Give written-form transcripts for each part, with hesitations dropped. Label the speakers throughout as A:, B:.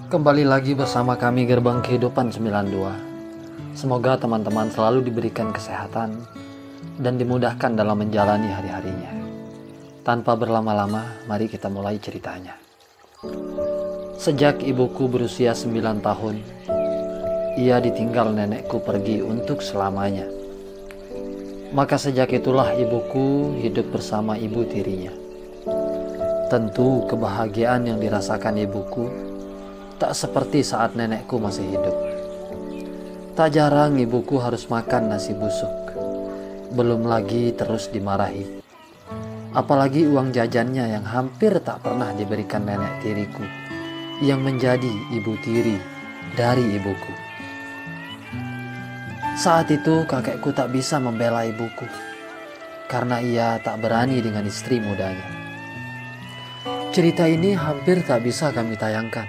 A: Kembali lagi bersama kami Gerbang Kehidupan 92. Semoga teman-teman selalu diberikan kesehatan dan dimudahkan dalam menjalani hari-harinya. Tanpa berlama-lama, mari kita mulai ceritanya. Sejak ibuku berusia 9 tahun, ia ditinggal nenekku pergi untuk selamanya. Maka sejak itulah ibuku hidup bersama ibu tirinya. Tentu kebahagiaan yang dirasakan ibuku tak seperti saat nenekku masih hidup. Tak jarang ibuku harus makan nasi busuk, belum lagi terus dimarahi. Apalagi uang jajannya yang hampir tak pernah diberikan nenek tiriku, yang menjadi ibu tiri dari ibuku. Saat itu kakekku tak bisa membela ibuku, karena ia tak berani dengan istri mudanya. Cerita ini hampir tak bisa kami tayangkan,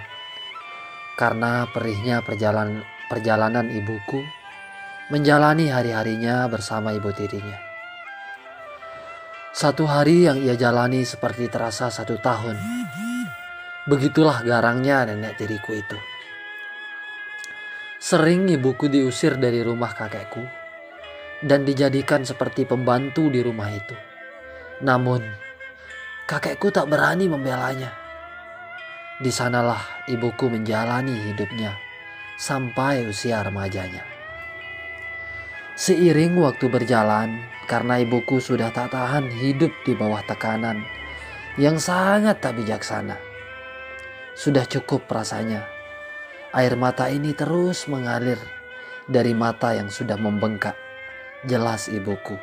A: karena perihnya perjalanan ibuku menjalani hari-harinya bersama ibu tirinya. Satu hari yang ia jalani seperti terasa 1 tahun. Begitulah garangnya nenek tiriku itu. Sering ibuku diusir dari rumah kakekku dan dijadikan seperti pembantu di rumah itu. Namun, kakekku tak berani membelanya. Di sanalah ibuku menjalani hidupnya sampai usia remajanya. Seiring waktu berjalan, karena ibuku sudah tak tahan hidup di bawah tekanan yang sangat tak bijaksana. Sudah cukup rasanya. Air mata ini terus mengalir dari mata yang sudah membengkak. Jelas ibuku.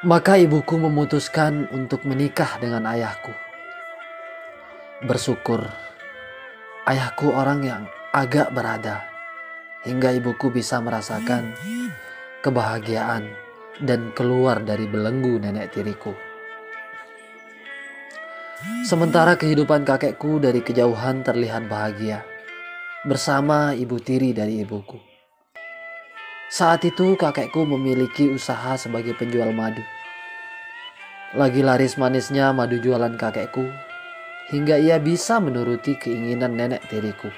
A: Maka ibuku memutuskan untuk menikah dengan ayahku. Bersyukur ayahku orang yang agak berada, hingga ibuku bisa merasakan kebahagiaan dan keluar dari belenggu nenek tiriku. Sementara kehidupan kakekku dari kejauhan terlihat bahagia bersama ibu tiri dari ibuku. Saat itu kakekku memiliki usaha sebagai penjual madu. Lagi laris manisnya madu jualan kakekku, hingga ia bisa menuruti keinginan nenek tiriku.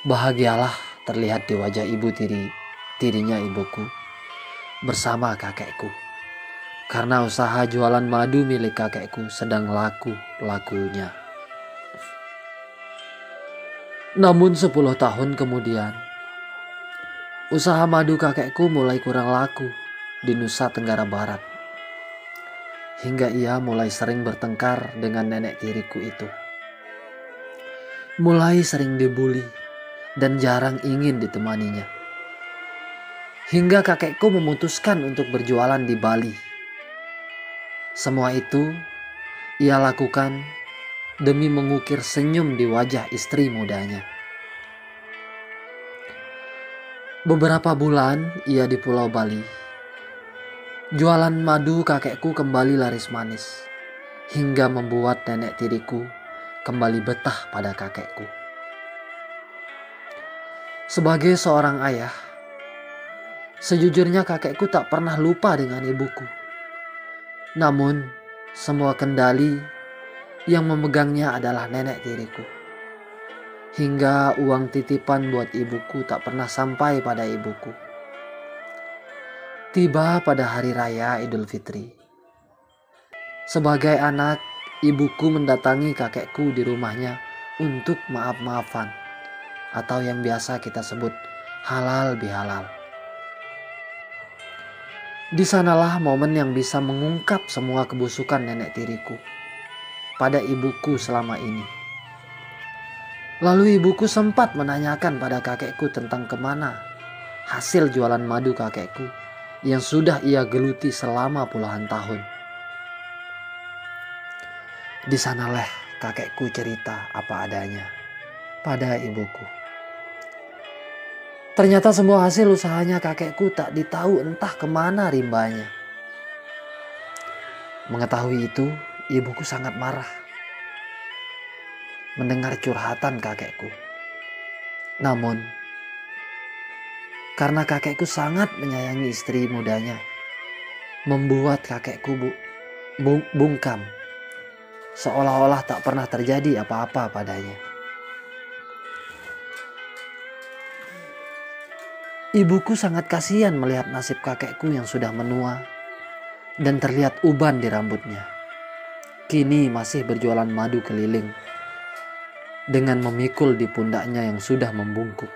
A: Bahagialah terlihat di wajah tirinya ibuku bersama kakekku, karena usaha jualan madu milik kakekku sedang laku-lakunya. Namun 10 tahun kemudian, usaha madu kakekku mulai kurang laku di Nusa Tenggara Barat, hingga ia mulai sering bertengkar dengan nenek tiriku itu. Mulai sering dibully dan jarang ingin ditemaninya. Hingga kakekku memutuskan untuk berjualan di Bali. Semua itu ia lakukan demi mengukir senyum di wajah istri mudanya. Beberapa bulan ia di Pulau Bali. Jualan madu kakekku kembali laris manis, hingga membuat nenek tiriku kembali betah pada kakekku. Sebagai seorang ayah, sejujurnya kakekku tak pernah lupa dengan ibuku. Namun, semua kendali yang memegangnya adalah nenek tiriku. Hingga uang titipan buat ibuku tak pernah sampai pada ibuku. Tiba pada hari raya Idul Fitri. Sebagai anak, ibuku mendatangi kakekku di rumahnya untuk maaf-maafan, atau yang biasa kita sebut halal bihalal. Di sanalah momen yang bisa mengungkap semua kebusukan nenek tiriku pada ibuku selama ini. Lalu ibuku sempat menanyakan pada kakekku tentang kemana hasil jualan madu kakekku yang sudah ia geluti selama puluhan tahun. Di sanalah kakekku cerita apa adanya pada ibuku. Ternyata semua hasil usahanya kakekku tak ditahu entah kemana rimbanya. Mengetahui itu, ibuku sangat marah mendengar curhatan kakekku. Namun, karena kakekku sangat menyayangi istri mudanya, membuat kakekku bungkam seolah-olah tak pernah terjadi apa-apa padanya. Ibuku sangat kasihan melihat nasib kakekku yang sudah menua dan terlihat uban di rambutnya. Kini masih berjualan madu keliling dengan memikul di pundaknya yang sudah membungkuk.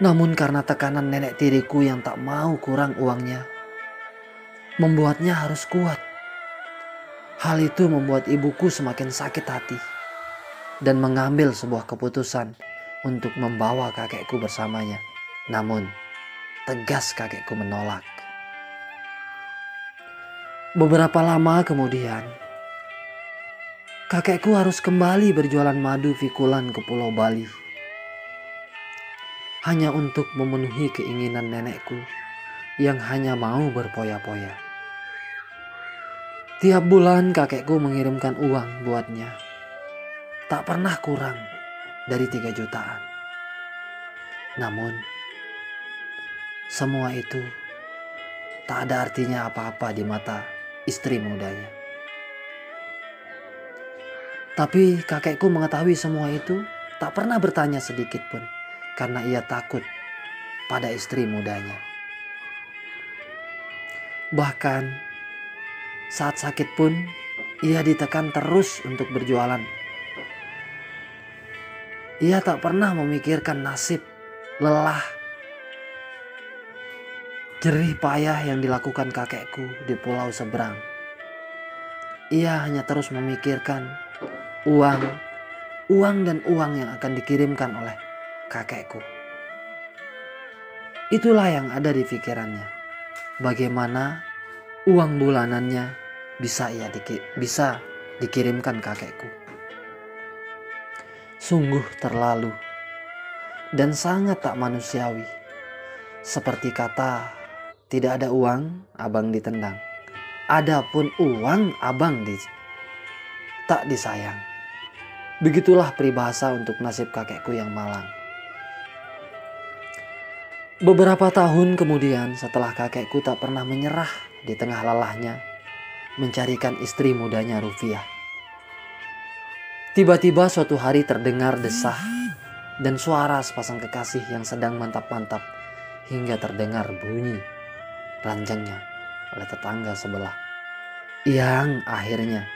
A: Namun karena tekanan nenek tiriku yang tak mau kurang uangnya, membuatnya harus kuat. Hal itu membuat ibuku semakin sakit hati dan mengambil sebuah keputusan untuk membawa kakekku bersamanya. Namun, tegas kakekku menolak. Beberapa lama kemudian, kakekku harus kembali berjualan madu pikulan ke Pulau Bali. Hanya untuk memenuhi keinginan nenekku yang hanya mau berpoya-poya. Tiap bulan kakekku mengirimkan uang buatnya. Tak pernah kurang dari 3 jutaan. Namun, semua itu tak ada artinya apa-apa di mata istri mudanya. Tapi kakekku mengetahui semua itu tak pernah bertanya sedikit pun karena ia takut pada istri mudanya. Bahkan saat sakit pun ia ditekan terus untuk berjualan. Ia tak pernah memikirkan nasib, lelah, jerih payah yang dilakukan kakekku di pulau seberang. Ia hanya terus memikirkan uang dan uang yang akan dikirimkan oleh kakekku. Itulah yang ada di pikirannya. Bagaimana uang bulanannya bisa dikirimkan kakekku. Sungguh terlalu dan sangat tak manusiawi. Seperti kata, tidak ada uang, abang ditendang. Adapun uang, abang tak disayang. Begitulah peribahasa untuk nasib kakekku yang malang. Beberapa tahun kemudian setelah kakekku tak pernah menyerah di tengah lelahnya mencarikan istri mudanya Rufiah. Tiba-tiba suatu hari terdengar desah dan suara sepasang kekasih yang sedang mantap-mantap hingga terdengar bunyi ranjangnya oleh tetangga sebelah. Yang akhirnya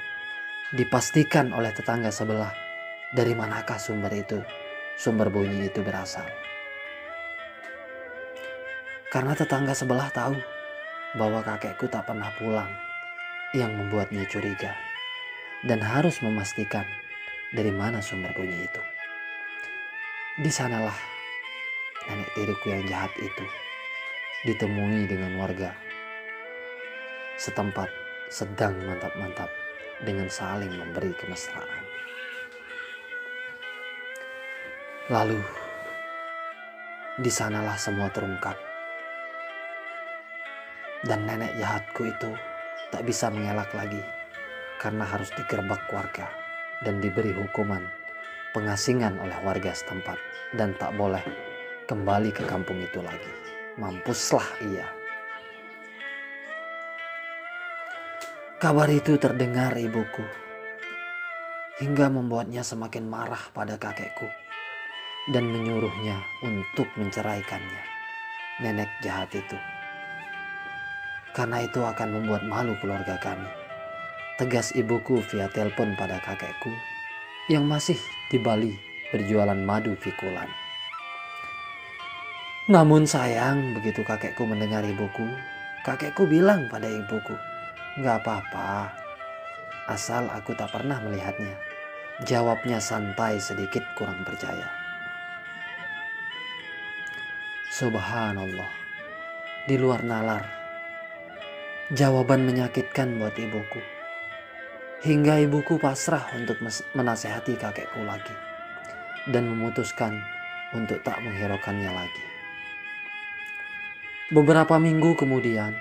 A: dipastikan oleh tetangga sebelah dari manakah sumber bunyi itu berasal. Karena tetangga sebelah tahu bahwa kakekku tak pernah pulang, yang membuatnya curiga dan harus memastikan dari mana sumber bunyi itu. Di sanalah nenek tiriku yang jahat itu ditemui dengan warga setempat sedang mantap-mantap dengan saling memberi kemesraan. Lalu di sanalah semua terungkap. Dan nenek jahatku itu tak bisa mengelak lagi karena harus digerebek warga dan diberi hukuman pengasingan oleh warga setempat dan tak boleh kembali ke kampung itu lagi. Mampuslah ia. Kabar itu terdengar ibuku hingga membuatnya semakin marah pada kakekku dan menyuruhnya untuk menceraikannya, nenek jahat itu. Karena itu akan membuat malu keluarga kami. Tegas ibuku via telepon pada kakekku yang masih di Bali berjualan madu pikulan. Namun sayang, begitu kakekku mendengar ibuku, kakekku bilang pada ibuku, "Gak apa-apa, asal aku tak pernah melihatnya." Jawabnya santai sedikit kurang percaya. Subhanallah, di luar nalar. Jawaban menyakitkan buat ibuku. Hingga ibuku pasrah untuk menasehati kakekku lagi. Dan memutuskan untuk tak menghiraukannya lagi. Beberapa minggu kemudian,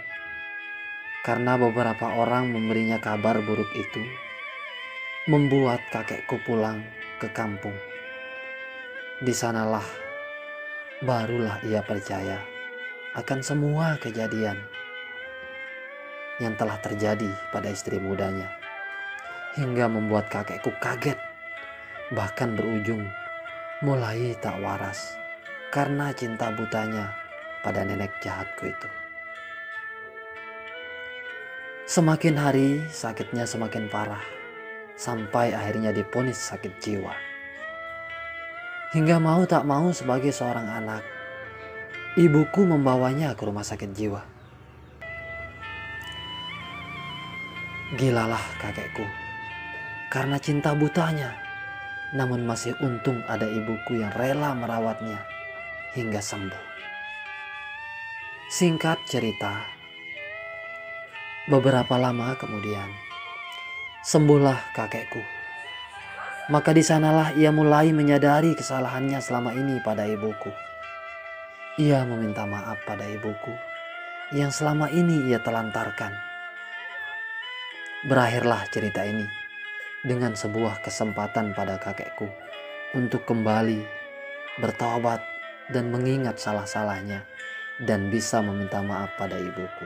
A: karena beberapa orang memberinya kabar buruk itu, membuat kakekku pulang ke kampung. Di sanalah barulah ia percaya akan semua kejadian yang telah terjadi pada istri mudanya hingga membuat kakekku kaget, bahkan berujung mulai tak waras karena cinta butanya pada nenek jahatku itu. Semakin hari sakitnya semakin parah, sampai akhirnya divonis sakit jiwa. Hingga mau tak mau sebagai seorang anak, ibuku membawanya ke rumah sakit jiwa. Gilalah kakekku karena cinta butanya, namun masih untung ada ibuku yang rela merawatnya hingga sembuh. Singkat cerita, beberapa lama kemudian sembuhlah kakekku. Maka di sanalah ia mulai menyadari kesalahannya selama ini pada ibuku. Ia meminta maaf pada ibuku yang selama ini ia telantarkan. Berakhirlah cerita ini dengan sebuah kesempatan pada kakekku untuk kembali bertaubat dan mengingat salah-salahnya dan bisa meminta maaf pada ibuku.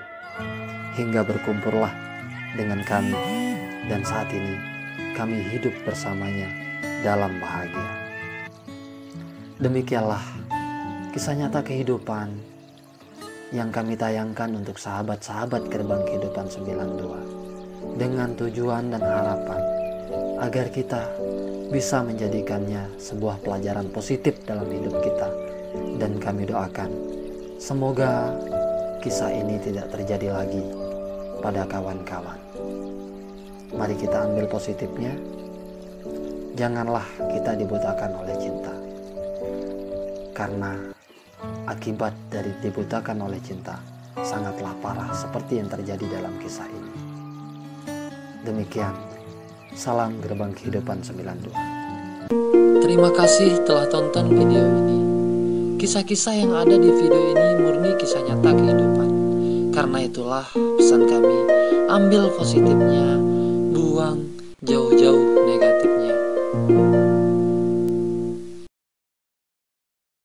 A: Hingga berkumpullah dengan kami dan saat ini kami hidup bersamanya dalam bahagia. Demikianlah kisah nyata kehidupan yang kami tayangkan untuk sahabat-sahabat Gerbang Kehidupan 92 dengan tujuan dan harapan agar kita bisa menjadikannya sebuah pelajaran positif dalam hidup kita. Dan kami doakan semoga kisah ini tidak terjadi lagi pada kawan-kawan. Mari kita ambil positifnya. Janganlah kita dibutakan oleh cinta, karena akibat dari dibutakan oleh cinta sangatlah parah seperti yang terjadi dalam kisah ini. Demikian, salam Gerbang Kehidupan 92. Terima kasih telah tonton video ini. Kisah-kisah yang ada di video ini murni kisah nyata kehidupan. Karena itulah pesan kami, ambil positifnya, buang jauh-jauh negatif.